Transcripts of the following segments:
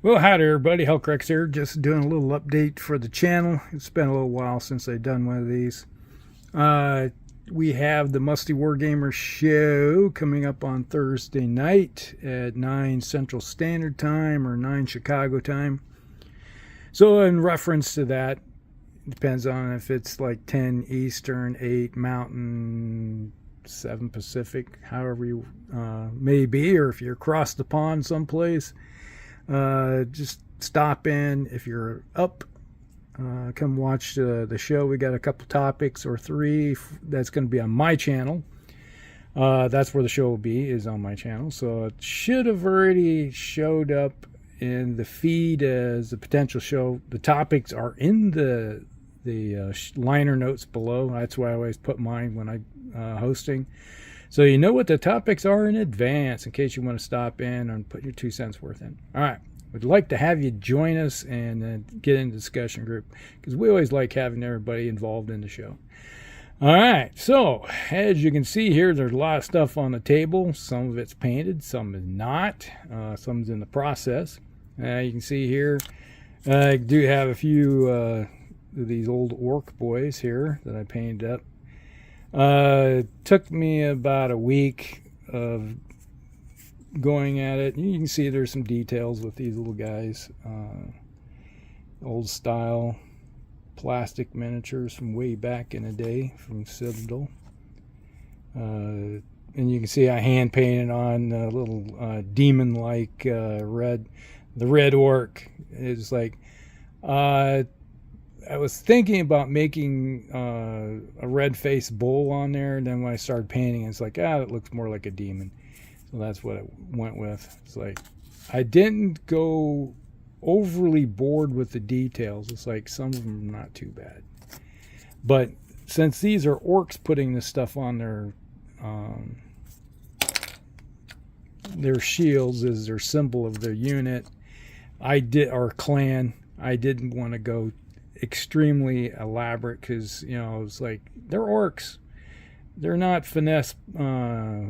Well, hi there, everybody. Hellcrex here. Just doing a little update for the channel. It's been a little while since I've done one of these. We have the Musty Wargamers show coming up on Thursday night at 9 Central Standard Time or 9 Chicago time. So in reference to that, it depends on if it's like 10 Eastern, 8 Mountain, 7 Pacific, however you may be, or if you're across the pond someplace. Just stop in if you're up. Come watch the show. We got a couple topics or three that's going to be on my channel. That's where the show will be, is on my channel. So it should have already showed up in the feed as a potential show. The topics are in the liner notes below. That's why I always put mine when I'm hosting. So you know what the topics are in advance in case you want to stop in and put your 2 cents worth in. All right. We'd like to have you join us and get in the discussion group because we always like having everybody involved in the show. All right. So as you can see here, there's a lot of stuff on the table. Some of it's painted, some is not. Some's in the process. You can see here, I do have a few of these old orc boys here that I painted up. Took me about a week of going at it. You can see there's some details with these little guys. Old style plastic miniatures from way back in the day from Citadel. And you can see I hand painted on a little demon-like red. The red orc is like... I was thinking about making a red-faced bull on there, and then when I started painting, it's like, it looks more like a demon. So that's what I went with. It's like, I didn't go overly bored with the details. It's like some of them are not too bad. But since these are orcs putting this stuff on their shields as their symbol of their unit, or clan, I didn't want to go extremely elaborate because, you know, it's like they're orcs. They're not finesse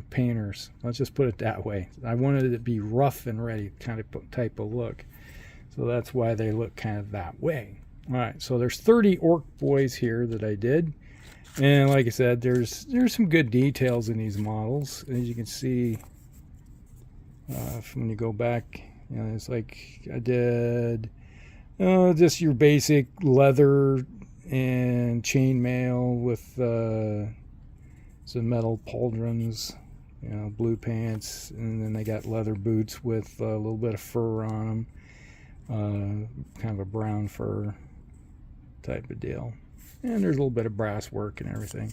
painters. Let's just put it that way. I wanted it to be rough and ready kind of type of look. So that's why they look kind of that way. All right, so there's 30 orc boys here that I did. And like I said, there's some good details in these models. As you can see, when you go back, you know, it's like I did... just your basic leather and chainmail with some metal pauldrons, you know, blue pants, and then they got leather boots with a little bit of fur on them, kind of a brown fur type of deal. And there's a little bit of brass work and everything.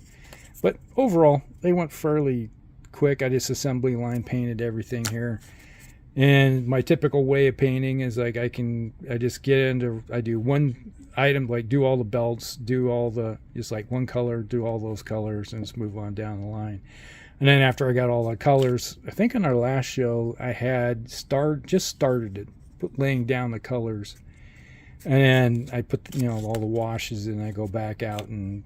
But overall, they went fairly quick. I just assembly line painted everything here. And my typical way of painting is like I just get into, I do one item, like do all the belts, do all the, just like one color, do all those colors, and just move on down the line. And then after I got all the colors, I think on our last show, I had just started it, laying down the colors. And then I put, you know, all the washes, and I go back out and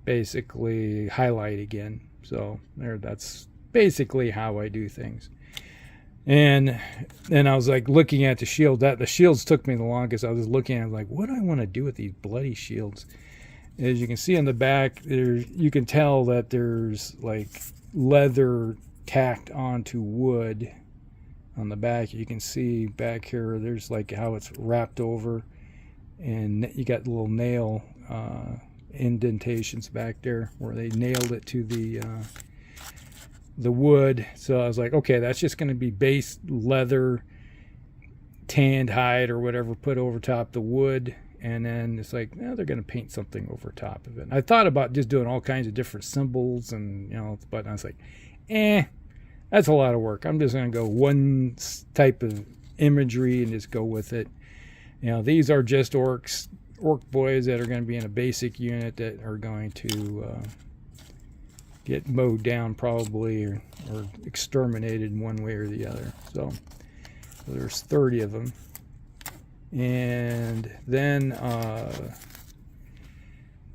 basically highlight again. So that's basically how I do things. And then I was like looking at the shield. The shields took me the longest. I was looking at like, what do I want to do with these bloody shields? As you can see on the back, you can tell that there's like leather tacked onto wood on the back. You can see back here, there's like how it's wrapped over, and you got little nail indentations back there where they nailed it to the wood. So I was like, okay, that's just going to be base leather, tanned hide or whatever put over top the wood. And then it's like, they're going to paint something over top of it. I thought about just doing all kinds of different symbols, and, you know, but I was like, that's a lot of work. I'm just going to go one type of imagery and just go with it. You know, these are just orc boys that are going to be in a basic unit that are going to get mowed down probably, or exterminated in one way or the other. So there's 30 of them. And then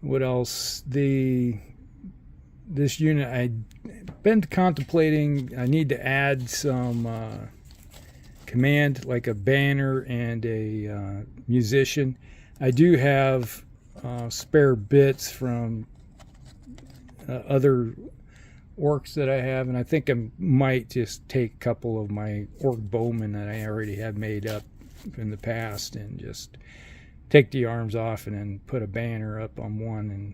what else? this unit, I've been contemplating, I need to add some command, like a banner and a musician. I do have spare bits from other orcs that I have, and I think I might just take a couple of my orc bowmen that I already have made up in the past and just take the arms off and then put a banner up on one and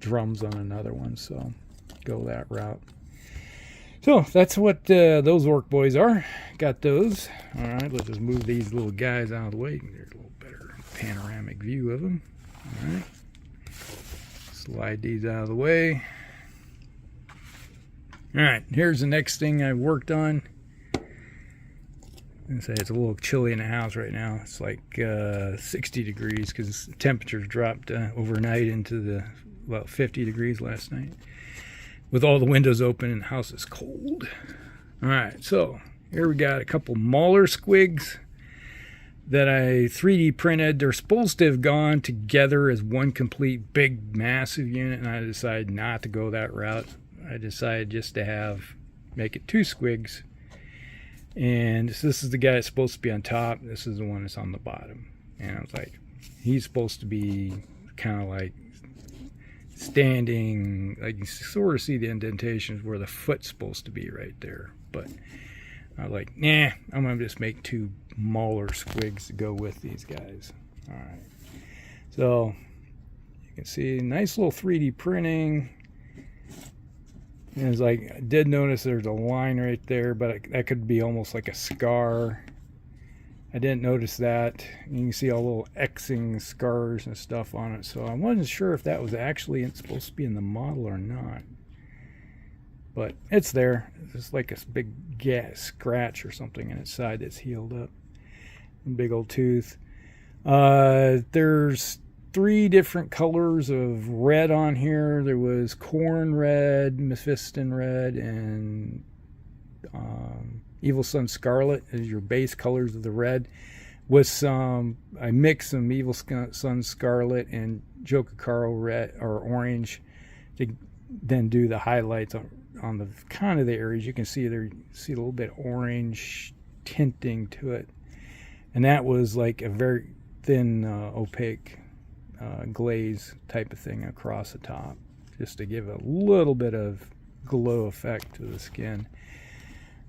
drums on another one. So go that route. So that's what those orc boys are. Got those. All right, let's just move these little guys out of the way. There's a little better panoramic view of them. All right, slide these out of the way. All right, here's the next thing I worked on. And say it's a little chilly in the house right now. It's like 60 degrees because the temperatures dropped overnight into about 50 degrees last night. With all the windows open and the house is cold. All right, so here we got a couple Mauler Squigs that I 3D printed. They're supposed to have gone together as one complete big massive unit, and I decided not to go that route. I decided just to make it 2 squigs, and this is the guy that's supposed to be on top. This is the one that's on the bottom, and I was like, he's supposed to be kind of like standing, like you sort of see the indentations where the foot's supposed to be right there, but I was like, nah, I'm gonna just make 2 Mauler Squigs to go with these guys. All right, so you can see nice little 3D printing. And it's like, I did notice there's a line right there, but that could be almost like a scar. I didn't notice that. You can see all little Xing scars and stuff on it. So I wasn't sure if that was actually supposed to be in the model or not. But it's there. It's just like a big scratch or something in its side that's healed up. Big old tooth. There's 3 different colors of red on here. There was corn red, Mephiston red, and Evil Sun Scarlet as your base colors of the red. With some, I mixed some Evil Sun Scarlet and Jokakaro red or orange to then do the highlights on the kind of the areas. You can see there, see a little bit orange tinting to it, and that was like a very thin opaque glaze type of thing across the top, just to give a little bit of glow effect to the skin.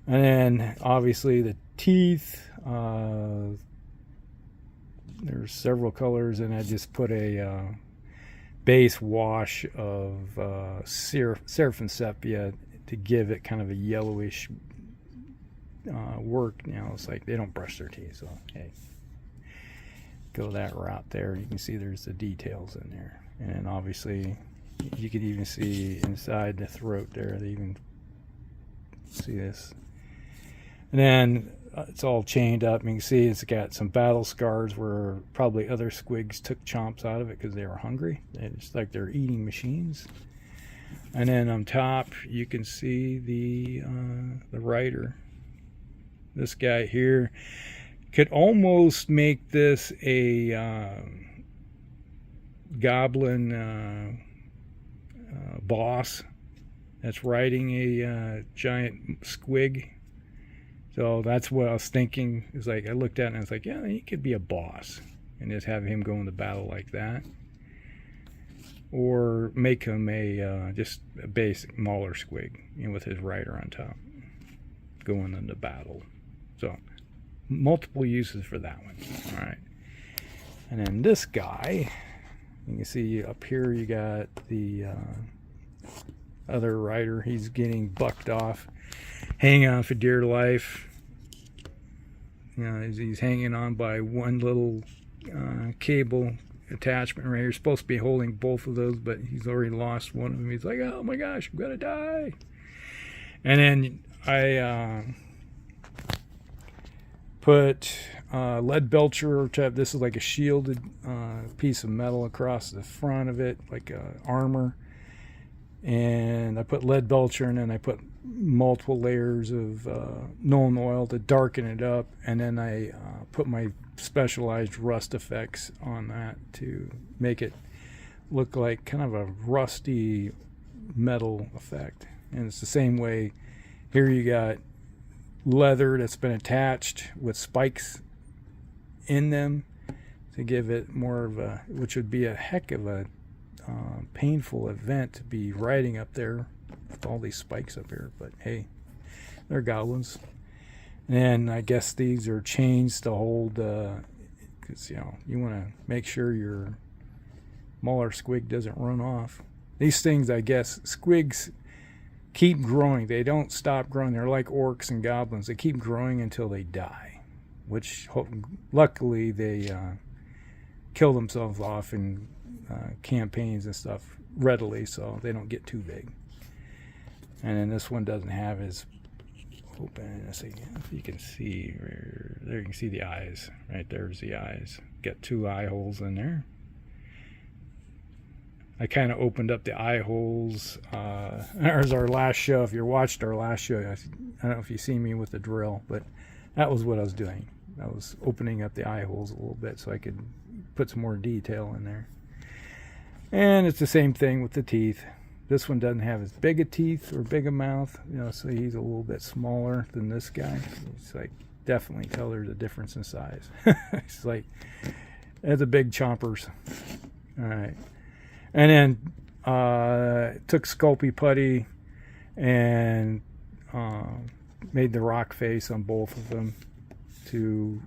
And then obviously the teeth, there's several colors, and I just put a base wash of Seraphim Sepia to give it kind of a yellowish work. It's like they don't brush their teeth, so hey, go that route there. You can see there's the details in there, and then obviously you could even see inside the throat there. They even see this, and then it's all chained up. You can see it's got some battle scars where probably other squigs took chomps out of it because they were hungry. It's like they're eating machines. And then on top you can see the rider. This guy here could almost make this a goblin boss that's riding a giant squig. So that's what I was thinking. It's like I looked at it and I was like, yeah, he could be a boss, and just have him go into battle like that, or make him a just a basic Mauler Squig, with his rider on top, going into battle. So multiple uses for that one. All right, and then this guy, you can see up here you got the other rider. He's getting bucked off, hanging on for dear life. He's hanging on by one little cable attachment right here. He's supposed to be holding both of those, but he's already lost one of them. He's like, oh my gosh, I'm gonna die. And then I put lead belcher type. This is like a shielded piece of metal across the front of it, like armor. And I put lead belcher, and then I put multiple layers of Nolan oil to darken it up, and then I put my specialized rust effects on that to make it look like kind of a rusty metal effect. And it's the same way here. You got leather that's been attached with spikes in them to give it more of a, which would be a heck of a painful event to be riding up there with all these spikes up here. But hey, they're goblins. And I guess these are chains to hold, because you know, you want to make sure your Mauler Squig doesn't run off. These things, I guess, squigs keep growing. They don't stop growing. They're like orcs and goblins. They keep growing until they die, which luckily they kill themselves off in campaigns and stuff readily, so they don't get too big. And then this one doesn't have his open. Let's see if you can see. There you can see the eyes. Right there's the eyes. Got 2 eye holes in there. I kind of opened up the eye holes. There's our last show. If you watched our last show, I don't know if you see me with the drill, but that was what I was doing. I was opening up the eye holes a little bit so I could put some more detail in there. And it's the same thing with the teeth. This one doesn't have as big a teeth or big a mouth, you know, so he's a little bit smaller than this guy. It's like, definitely tell there's a difference in size. It's like, it's a big chompers. All right. And then took Sculpey putty and made the rock face on both of them to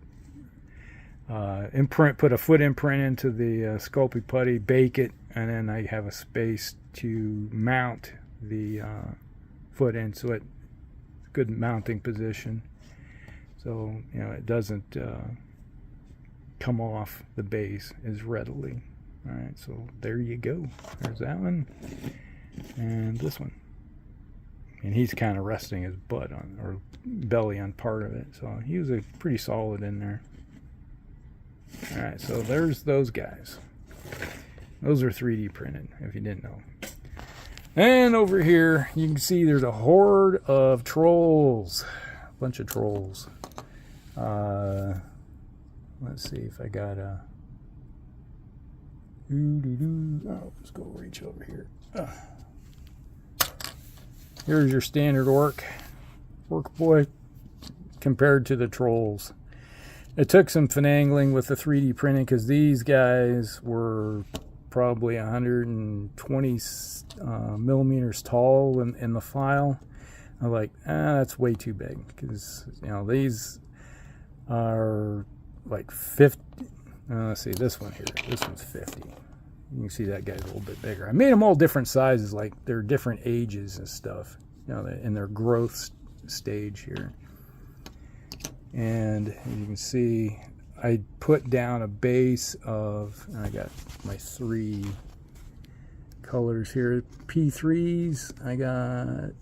imprint, put a foot imprint into the Sculpey putty, bake it, and then I have a space to mount the foot in, so it's a good mounting position. So, you know, it doesn't come off the base as readily. All right, so there you go. There's that one, and this one. And he's kind of resting his butt on, or belly on part of it. So he was a pretty solid in there. All right, so there's those guys. Those are 3D printed, if you didn't know. And over here, you can see there's a horde of trolls. A bunch of trolls. Let's see if I got a... Oh, let's go reach over here. Here's your standard orc boy compared to the trolls. It took some finagling with the 3D printing because these guys were probably 120 millimeters tall in the file. I'm like, that's way too big, because you know these are like 50. Let's see, this one here. This one's 50. You can see that guy's a little bit bigger. I made them all different sizes, like they're different ages and stuff, you know, in their growth stage here. And you can see I put down a base of, and I got my 3 colors here, P3s. I got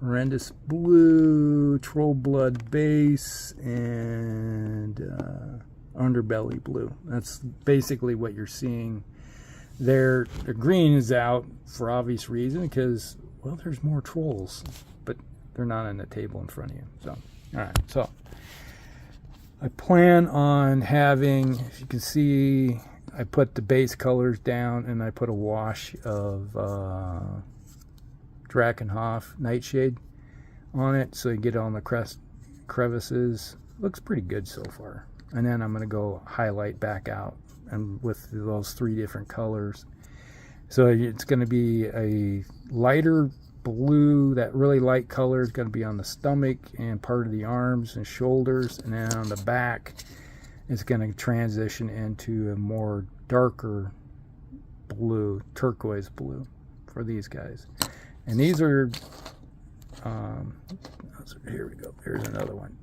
horrendous blue, troll blood base, and underbelly blue. That's basically what you're seeing there. The green is out for obvious reason because, well, there's more trolls, but they're not on the table in front of you. So, all right. So I plan on having, if you can see, I put the base colors down and I put a wash of Drakenhof Nightshade on it so you get on the crevices. Looks pretty good so far. And then I'm going to go highlight back out and with those 3 different colors. So it's going to be a lighter blue. That really light color is going to be on the stomach and part of the arms and shoulders, and then on the back it's going to transition into a more darker blue, turquoise blue for these guys. And these are here we go, there's another one.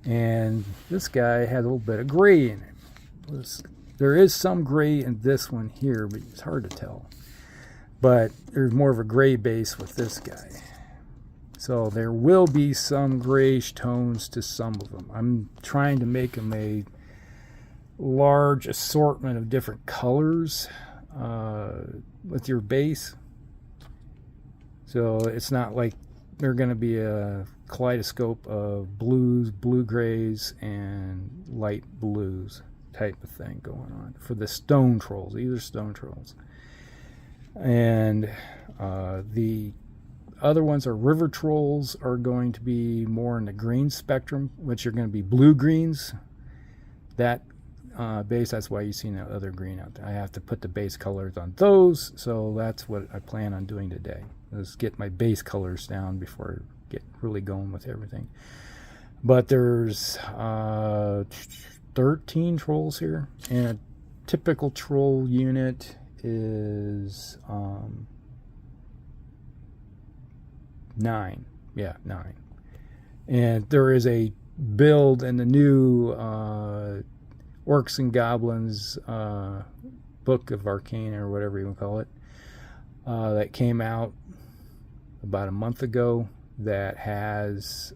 And this guy has a little bit of gray in it. There is some gray in this one here, but it's hard to tell. But there's more of a gray base with this guy. So there will be some grayish tones to some of them. I'm trying to make them a large assortment of different colors with your base. So it's not like they're going to be a kaleidoscope of blues, blue grays, and light blues type of thing going on for the stone trolls. These are stone trolls. And the other ones are river trolls, are going to be more in the green spectrum, which are going to be blue greens. That base, that's why you see that other green out there. I have to put the base colors on those, so that's what I plan on doing today. Let's get my base colors down before I get really going with everything. But there's 13 trolls here, and a typical troll unit is 9. Yeah, 9. And there is a build in the new Orcs and Goblins Book of Arcana, or whatever you want to call it, that came out about a month ago, that has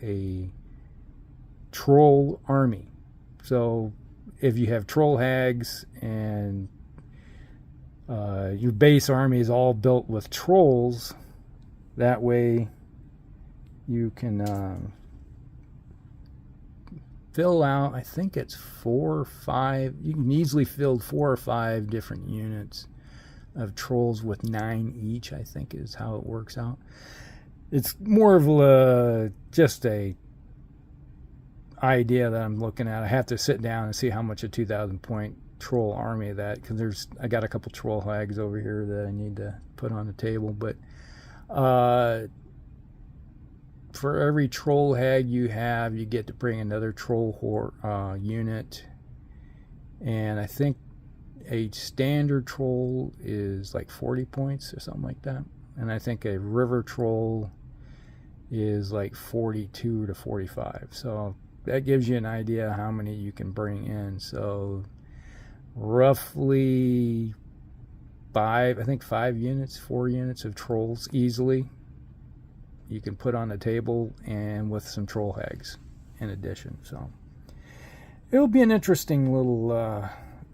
a troll army. So if you have troll hags and your base army is all built with trolls, that way you can fill out, I think it's 4 or 5, you can easily fill 4 or 5 different units of trolls with 9 each, I think is how it works out. It's more of just a idea that I'm looking at. I have to sit down and see how much a 2,000 point troll army that, because I got a couple troll hags over here that I need to put on the table. But for every troll hag you have, you get to bring another troll unit, and I think a standard troll is like 40 points or something like that, and I think a river troll is like 42 to 45. So that gives you an idea how many you can bring in. So roughly 4 units of trolls easily you can put on the table, and with some troll hags in addition. So it'll be an interesting little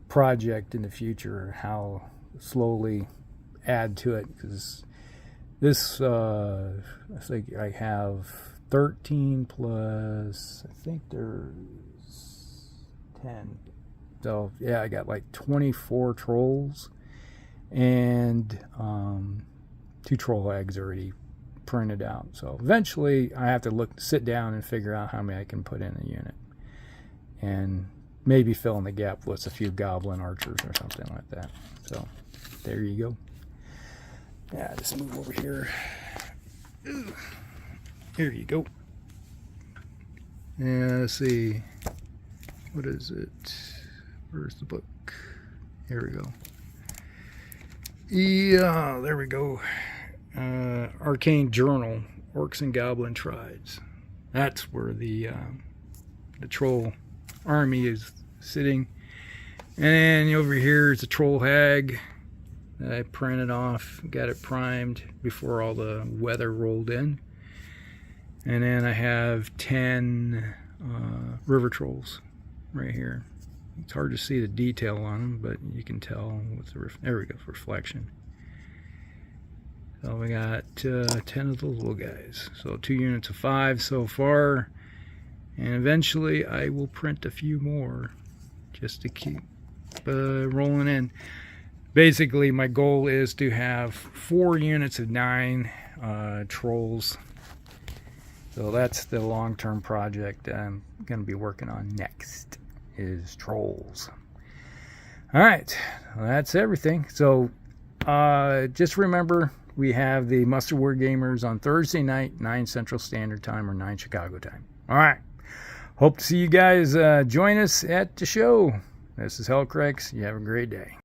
project in the future, how slowly add to it, because this I think I have 13 plus, I think there's 10. So yeah, I got like 24 trolls and 2 troll hags already printed out. So eventually I have to sit down and figure out how many I can put in a unit, and maybe fill in the gap with a few goblin archers or something like that. So there you go. Yeah, just move over here. Here you go. Yeah, let's see. What is it? Where's the book? Here we go. Yeah, there we go. Arcane Journal, Orcs and Goblin Tribes. That's where the troll army is sitting. And over here is a troll hag that I printed off, got it primed before all the weather rolled in. And then I have 10 river trolls right here. It's hard to see the detail on them, but you can tell with the there we go, reflection. So we got 10 of those little guys. So 2 units of 5 so far, and eventually I will print a few more just to keep rolling in. Basically, my goal is to have 4 units of 9 trolls. So that's the long-term project I'm going to be working on next, is trolls. All right, well, that's everything. So just remember, we have the Musty Wargamers on Thursday night, 9 Central Standard Time or 9 Chicago time. All right, hope to see you guys join us at the show. This is Hellcrex. You have a great day.